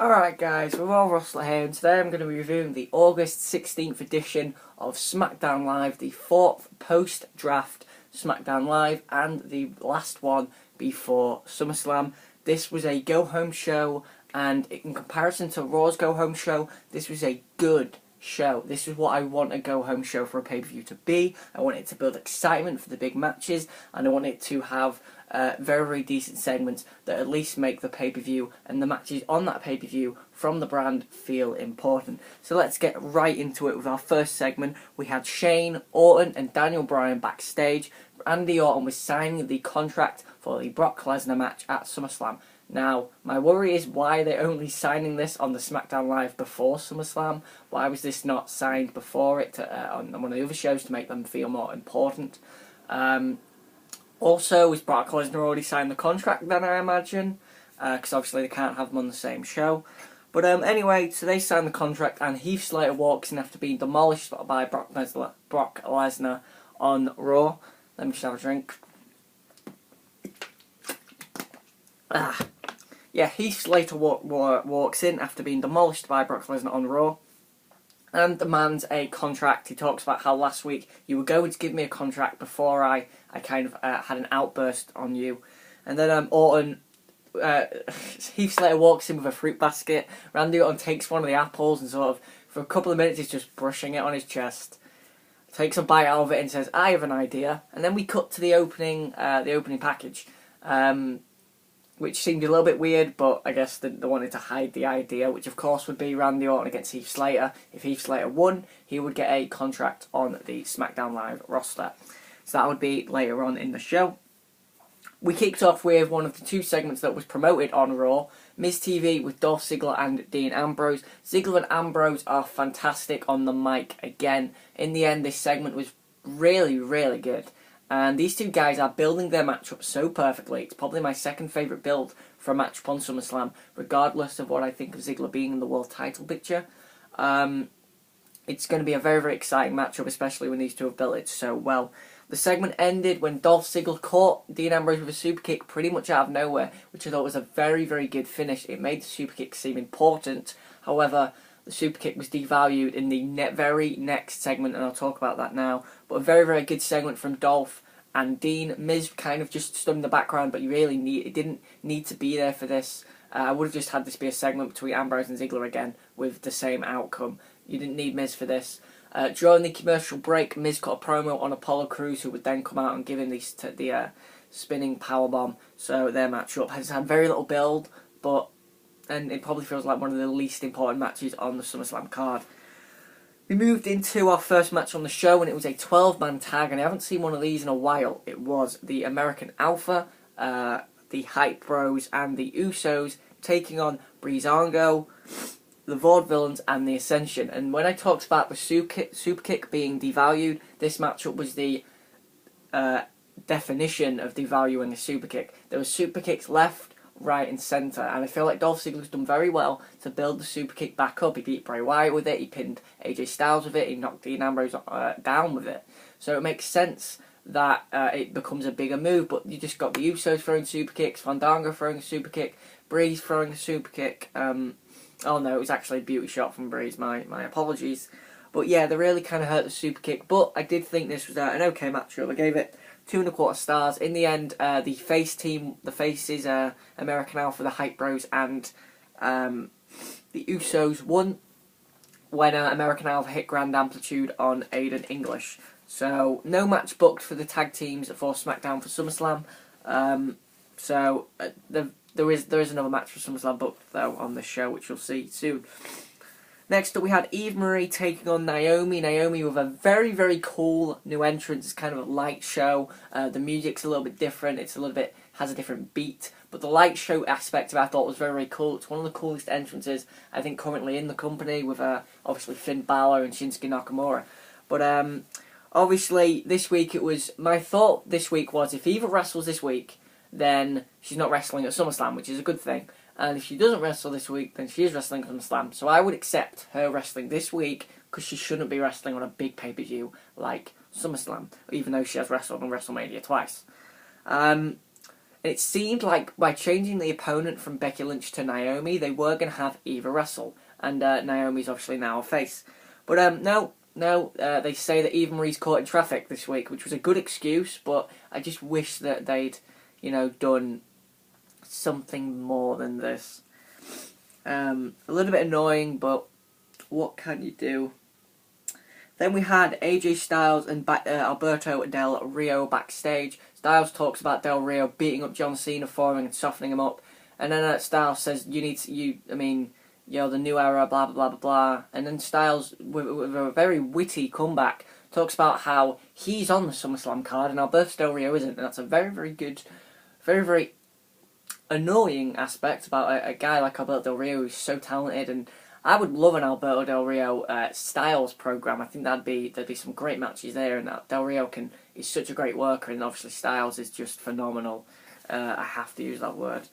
Alright guys, we're all Russell here, and today I'm going to be reviewing the August 16th edition of Smackdown Live, the fourth post-draft Smackdown Live, and the last one before SummerSlam. This was a go-home show, and in comparison to Raw's go-home show, this was a good show. This is what I want a go-home show for a pay-per-view to be. I want it to build excitement for the big matches, and I want it to have very, very decent segments that at least make the pay-per-view and the matches on that pay-per-view from the brand feel important. So let's get right into it with our first segment. We had Shane, Orton and Daniel Bryan backstage. Randy Orton was signing the contract for the Brock Lesnar match at SummerSlam. Now, my worry is why they're only signing this on the SmackDown Live before SummerSlam. Why was this not signed before it on one of the other shows to make them feel more important? Also, was Brock Lesnar already signed the contract then, I imagine? Because obviously they can't have them on the same show. But anyway, so they signed the contract, and Heath Slater walks in after being demolished by Brock Lesnar on Raw. Let me just have a drink. Yeah, Heath Slater walks in after being demolished by Brock Lesnar on Raw and demands a contract. He talks about how last week you were going to give me a contract before I kind of had an outburst on you. And then Heath Slater walks in with a fruit basket. Randy Orton takes one of the apples and sort of, for a couple of minutes, he's just brushing it on his chest. Takes a bite out of it and says, "I have an idea." And then we cut to the opening package. Which seemed a little bit weird, but I guess they wanted to hide the idea, which of course would be Randy Orton against Heath Slater. If Heath Slater won, he would get a contract on the SmackDown Live roster. So that would be later on in the show. We kicked off with one of the two segments that was promoted on Raw, Miz TV with Dolph Ziggler and Dean Ambrose. Ziggler and Ambrose are fantastic on the mic again. In the end, this segment was really, really good. And these two guys are building their match up so perfectly. It's probably my second favourite build for a match upon SummerSlam, regardless of what I think of Ziggler being in the world title picture. It's going to be a very, very exciting matchup, especially when these two have built it so well. The segment ended when Dolph Ziggler caught Dean Ambrose with a super kick pretty much out of nowhere, which I thought was a very, very good finish. It made the super kick seem important. However, the super kick was devalued in the very next segment, and I'll talk about that now. But a very, very good segment from Dolph and Dean. Miz kind of just stood in the background, but it didn't need to be there for this. I would have just had this be a segment between Ambrose and Ziggler again with the same outcome. You didn't need Miz for this. During the commercial break, Miz cut a promo on Apollo Crews, who would then come out and give him the spinning powerbomb. So their matchup has had very little build, and it probably feels like one of the least important matches on the SummerSlam card. We moved into our first match on the show, and it was a 12-man tag, and I haven't seen one of these in a while. It was the American Alpha, the Hype Bros, and the Usos taking on Breezango, the Vaudevillains, and the Ascension. And when I talked about the super kick being devalued, this matchup was the definition of devaluing a super kick. There were super kicks left, right and centre, and I feel like Dolph Ziggler's done very well to build the super kick back up. He beat Bray Wyatt with it, he pinned AJ Styles with it, he knocked Dean Ambrose down with it. So it makes sense that it becomes a bigger move, but you just got the Usos throwing super kicks, Fandango throwing a super kick, Breeze throwing a super kick. Oh no, it was actually a beauty shot from Breeze, my apologies. But yeah, they really kind of hurt the super kick, but I did think this was an okay matchup. I gave it 2.25 stars. In the end, the face team, the faces, American Alpha, the Hype Bros, and the Usos won when American Alpha hit Grand Amplitude on Aiden English. So no match booked for the tag teams for SmackDown for SummerSlam. There is another match for SummerSlam booked though on this show, which you'll see soon. Next up, we had Eve Marie taking on Naomi. Naomi with a very, very cool new entrance. It's kind of a light show. The music's a little bit different. Has a different beat. But the light show aspect of it I thought was very, very cool. It's one of the coolest entrances, I think, currently in the company with obviously Finn Balor and Shinsuke Nakamura. But obviously this week my thought this week was if Eva wrestles this week, then she's not wrestling at SummerSlam, which is a good thing. And if she doesn't wrestle this week, then she is wrestling on SummerSlam. So I would accept her wrestling this week, because she shouldn't be wrestling on a big pay-per-view like SummerSlam, even though she has wrestled on WrestleMania twice. And it seemed like by changing the opponent from Becky Lynch to Naomi, they were going to have Eva wrestle. And Naomi's obviously now a face. But no, they say that Eva Marie's caught in traffic this week, which was a good excuse, but I just wish that they'd, done something more than this. A little bit annoying, but what can you do? Then we had AJ Styles and Alberto Del Rio backstage. Styles talks about Del Rio beating up John Cena for him and softening him up. And then Styles says, the new era, blah, blah, blah, blah, blah. And then Styles, with a very witty comeback, talks about how he's on the SummerSlam card and Alberto Del Rio isn't. And that's a very, very good, very, very annoying aspect about a guy like Alberto Del Rio who's so talented. And I would love an Alberto Del Rio Styles program. I think there'd be some great matches there, and that Del Rio is such a great worker, and obviously Styles is just phenomenal. I have to use that word.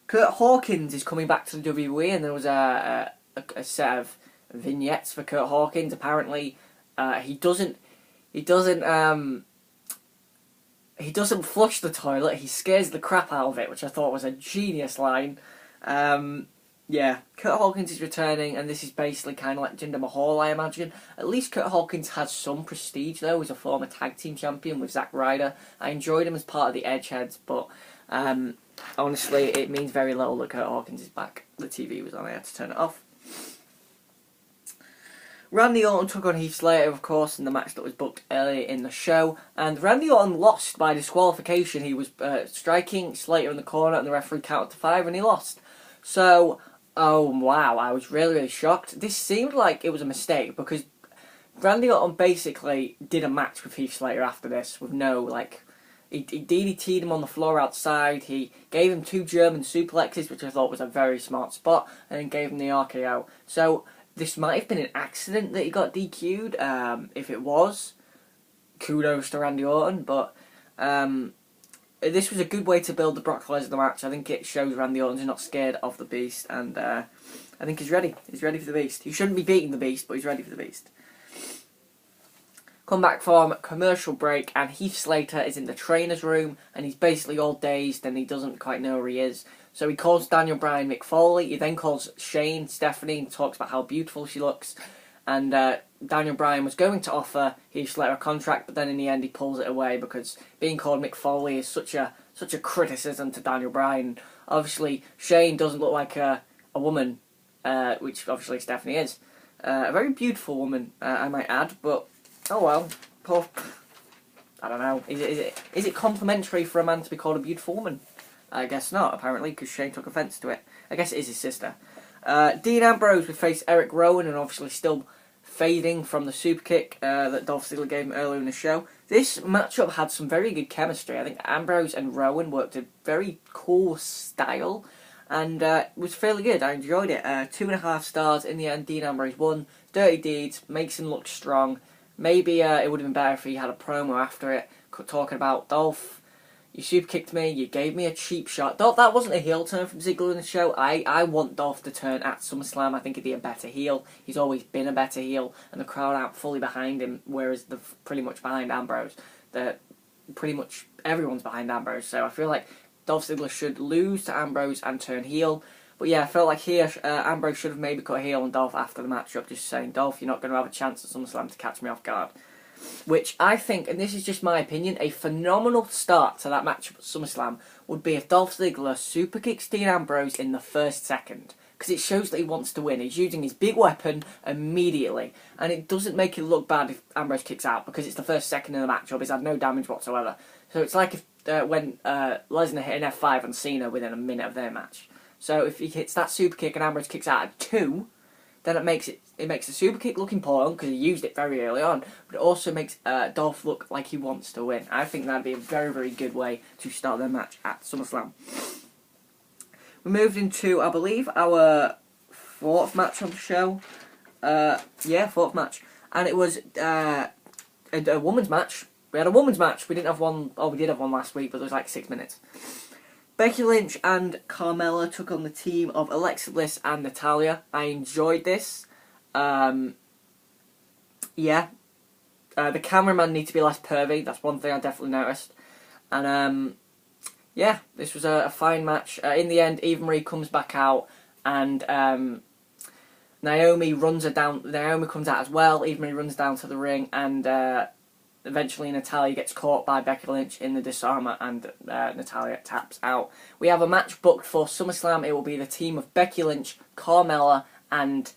Kurt Hawkins is coming back to the WWE, and there was a set of vignettes for Kurt Hawkins. Apparently, he doesn't flush the toilet. He scares the crap out of it, which I thought was a genius line. Yeah, Kurt Hawkins is returning, and this is basically kind of like Jinder Mahal, I imagine. At least Kurt Hawkins has some prestige, though. He's a former tag team champion with Zack Ryder. I enjoyed him as part of the Edgeheads, but honestly, it means very little that Kurt Hawkins is back. The TV was on, I had to turn it off. Randy Orton took on Heath Slater, of course, in the match that was booked earlier in the show, and Randy Orton lost by disqualification. He was striking Slater in the corner, and the referee counted to 5, and he lost. So, oh wow, I was really, really shocked. This seemed like it was a mistake, because Randy Orton basically did a match with Heath Slater after this, with no, he DDT'd him on the floor outside, he gave him 2 German suplexes, which I thought was a very smart spot, and then gave him the RKO. So, this might have been an accident that he got DQ'd. If it was, kudos to Randy Orton, but this was a good way to build the Brock Lesnar match. I think it shows Randy Orton's not scared of the Beast, and I think he's ready. He's ready for the Beast. He shouldn't be beating the Beast, but he's ready for the Beast. Come back from commercial break, and Heath Slater is in the trainer's room, and he's basically all dazed, and he doesn't quite know where he is. So he calls Daniel Bryan Mick Foley. He then calls Shane Stephanie and talks about how beautiful she looks. And Daniel Bryan was going to offer Heath Slater a contract, but then in the end he pulls it away because being called Mick Foley is such a criticism to Daniel Bryan. Obviously, Shane doesn't look like a woman, which obviously Stephanie is. A very beautiful woman, I might add, but oh well. I don't know. Is it complimentary for a man to be called a beautiful woman? I guess not, apparently, because Shane took offence to it. I guess it is his sister. Dean Ambrose would face Eric Rowan, and obviously still fading from the superkick that Dolph Ziggler gave him earlier in the show. This matchup had some very good chemistry. I think Ambrose and Rowan worked a very cool style, and it was fairly good. I enjoyed it. 2.5 stars in the end. Dean Ambrose won. Dirty deeds, makes him look strong. Maybe it would have been better if he had a promo after it, talking about Dolph. You super kicked me, you gave me a cheap shot. Dolph, that wasn't a heel turn from Ziggler in the show. I want Dolph to turn at SummerSlam. I think he'd be a better heel. He's always been a better heel, and the crowd aren't fully behind him, whereas they're pretty much behind Ambrose. Pretty much everyone's behind Ambrose, so I feel like Dolph Ziggler should lose to Ambrose and turn heel. But yeah, I felt like here Ambrose should have maybe cut heel on Dolph after the matchup, just saying, Dolph, you're not going to have a chance at SummerSlam to catch me off guard. Which I think, and this is just my opinion, a phenomenal start to that matchup at SummerSlam would be if Dolph Ziggler super kicks Dean Ambrose in the first second. Because it shows that he wants to win. He's using his big weapon immediately. And it doesn't make it look bad if Ambrose kicks out, because it's the first second in the matchup. He's had no damage whatsoever. So it's like if when Lesnar hit an F5 on Cena within a minute of their match. So if he hits that super kick and Ambrose kicks out at 2, then it makes the super kick look important because he used it very early on, but it also makes Dolph look like he wants to win. I think that'd be a very, very good way to start their match at SummerSlam. We moved into, I believe, our 4th match on the show. Yeah, 4th match, and it was a women's match. We had a women's match. We didn't have one. Oh, we did have one last week, but it was like 6 minutes. Becky Lynch and Carmella took on the team of Alexa Bliss and Natalya. I enjoyed this. Yeah. The cameraman needs to be less pervy. That's one thing I definitely noticed. And yeah, this was a fine match. In the end, Eva Marie comes back out, and Naomi runs her down. Naomi comes out as well. Eva Marie runs down to the ring, and eventually Natalya gets caught by Becky Lynch in the disarmer, and Natalya taps out. We have a match booked for SummerSlam. It will be the team of Becky Lynch, Carmella, and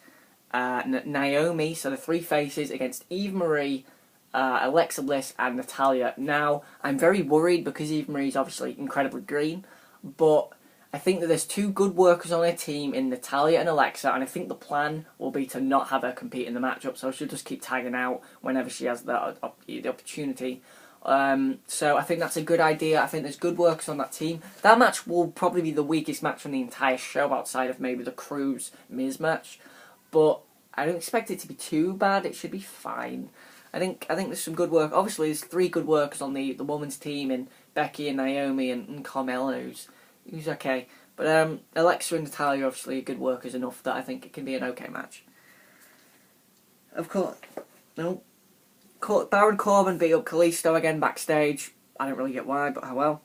Naomi, so the three faces, against Eva Marie, Alexa Bliss, and Natalya. Now, I'm very worried because Eva Marie is obviously incredibly green, but I think that there's two good workers on her team in Natalya and Alexa, and I think the plan will be to not have her compete in the matchup, so she'll just keep tagging out whenever she has the opportunity. So I think that's a good idea. I think there's good workers on that team. That match will probably be the weakest match on the entire show, outside of maybe the Cruz Miz match, but I don't expect it to be too bad. It should be fine. I think there's some good work. Obviously, there's three good workers on the women's team in Becky and Naomi and Carmella, who's okay. But Alexa and Natalya are obviously good workers enough that I think it can be an okay match. Of course, no. Baron Corbin beat up Kalisto again backstage. I don't really get why, but oh well.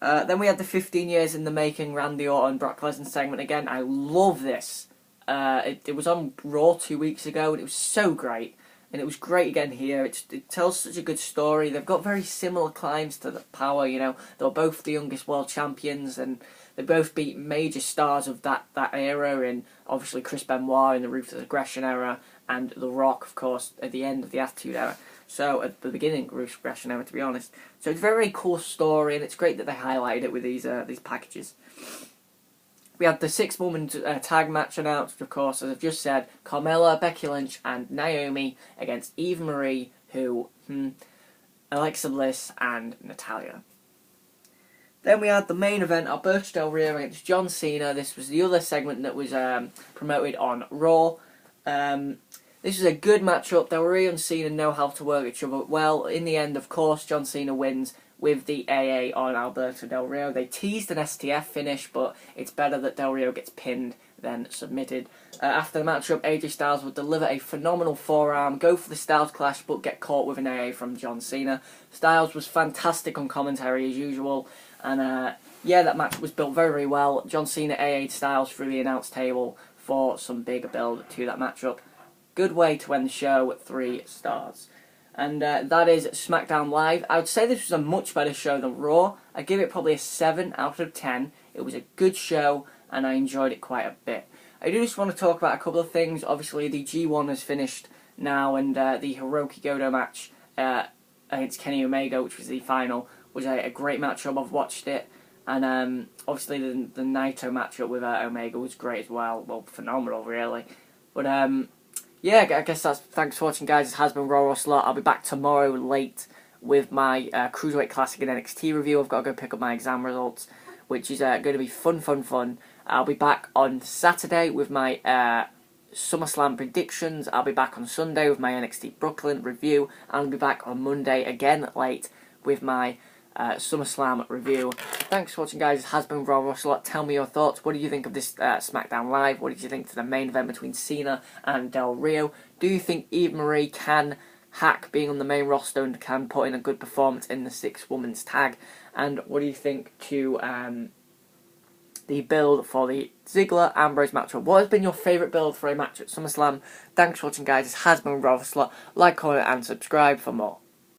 Then we had the 15 years in the making Randy Orton Brock Lesnar segment again. I love this. It was on Raw 2 weeks ago, and it was so great. And it was great again here. It tells such a good story. They've got very similar climbs to the power, you know. They were both the youngest world champions, and they both beat major stars of that era, in obviously Chris Benoit in the Ruthless Aggression era, and The Rock, of course, at the end of the Attitude era. So, at the beginning of Ruthless Aggression era, to be honest. So it's a very cool story, and it's great that they highlighted it with these packages. We had the 6-woman tag match announced, of course, as I've just said. Carmella, Becky Lynch, and Naomi against Eva Marie, Alexa Bliss, and Natalya. Then we had the main event, Alberto Del Rio against John Cena. This was the other segment that was promoted on Raw. This is a good matchup. Del Rio and Cena know how to work each other well. In the end, of course, John Cena wins with the AA on Alberto Del Rio. They teased an STF finish, but it's better that Del Rio gets pinned than submitted. After the matchup, AJ Styles would deliver a phenomenal forearm, go for the Styles Clash, but get caught with an AA from John Cena. Styles was fantastic on commentary as usual, and yeah, that match was built very, very well. John Cena AA'd Styles through the announce table for some bigger build to that matchup. Good way to end the show at 3 stars. And that is Smackdown Live. I would say this was a much better show than Raw. I give it probably a 7 out of 10. It was a good show, and I enjoyed it quite a bit. I do just want to talk about a couple of things. Obviously, the G1 has finished now, and the Hiroki Goto match against Kenny Omega, which was the final, was a great matchup. I've watched it. And obviously, the Naito matchup with Omega was great as well. Well, phenomenal, really. But yeah, I guess that's thanks for watching, guys. It has been Raw Slot. I'll be back tomorrow late with my Cruiserweight Classic and NXT review. I've got to go pick up my exam results, which is going to be fun. I'll be back on Saturday with my SummerSlam predictions. I'll be back on Sunday with my NXT Brooklyn review. I'll be back on Monday again late with my SummerSlam review. Thanks for watching, guys. It has been Raw Slot. Tell me your thoughts. What did you think of this Smackdown Live? What did you think to the main event between Cena and Del Rio? Do you think Eva Marie can hack being on the main roster and can put in a good performance in the 6-women's tag? And what do you think to the build for the Ziggler-Ambrose matchup? What has been your favourite build for a match at SummerSlam? Thanks for watching, guys. This has been Raw Slot. Like, comment and subscribe for more.